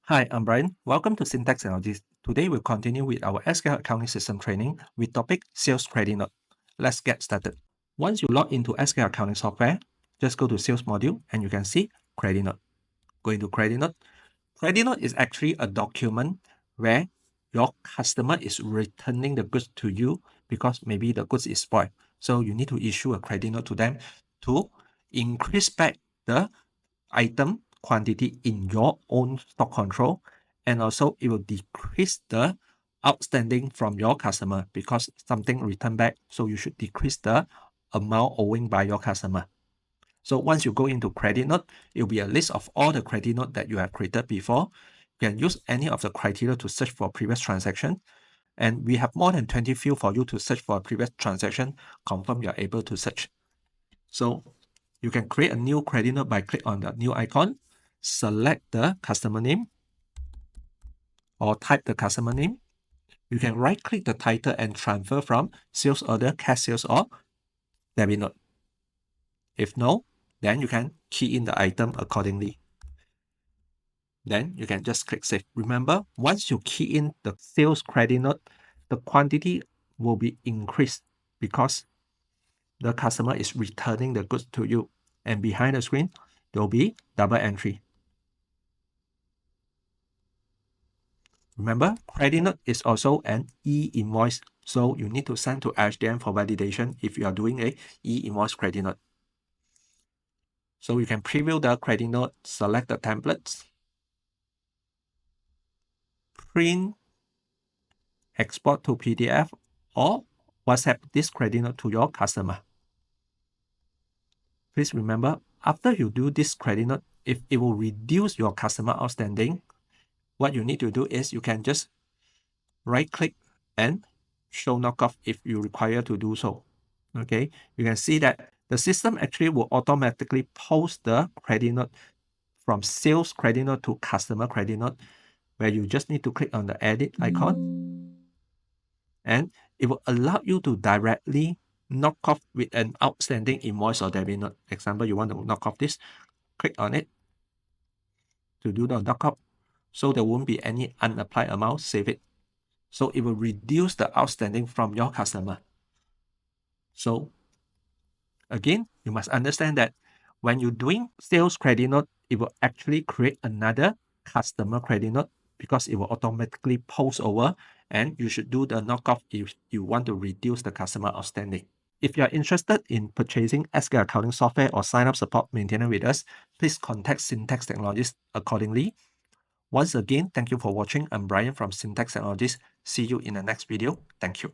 Hi, I'm Brian. Welcome to SQL Technologies. Today we'll continue with our SQL Accounting System training with topic Sales Credit Note. Let's get started. Once you log into SQL Accounting Software, just go to Sales module and you can see Credit Note. Go into Credit Note. Credit Note is actually a document where your customer is returning the goods to you because maybe the goods is spoiled. So you need to issue a credit note to them to increase back the item quantity in your own stock control, and also it will decrease the outstanding from your customer because something returned back, so you should decrease the amount owing by your customer. So once you go into credit note, it will be a list of all the credit note that you have created before. You can use any of the criteria to search for previous transaction, and we have more than 20 fields for you to search for a previous transaction. Confirm you're able to search. So you can create a new credit note by click on the new icon, select the customer name or type the customer name. You can right click the title and transfer from sales order, cash sales or debit note. If no, then you can key in the item accordingly. Then you can just click save. Remember, once you key in the sales credit note, the quantity will be increased because the customer is returning the goods to you. And behind the screen, there will be double entry. Remember, credit note is also an e-invoice, so you need to send to HDM for validation if you are doing a e-invoice credit note. So you can preview the credit note, select the templates, print, export to PDF, or WhatsApp this credit note to your customer. Please remember, after you do this credit note, if it will reduce your customer outstanding, what you need to do is you can just right-click and show knockoff if you require to do so. Okay, you can see that the system actually will automatically post the credit note from sales credit note to customer credit note, where you just need to click on the edit icon, and it will allow you to directly knock off with an outstanding invoice or debit note. Example, you want to knock off this, click on it to do the knock off, so there won't be any unapplied amount, save it. So it will reduce the outstanding from your customer. So again, you must understand that when you're doing sales credit note, it will actually create another customer credit note because it will automatically post over, and you should do the knockoff if you want to reduce the customer outstanding. If you are interested in purchasing SQL Accounting Software or sign up support maintenance with us, please contact Syntax Technologies accordingly. Once again, thank you for watching. I'm Brian from Syntax Technologies. See you in the next video. Thank you.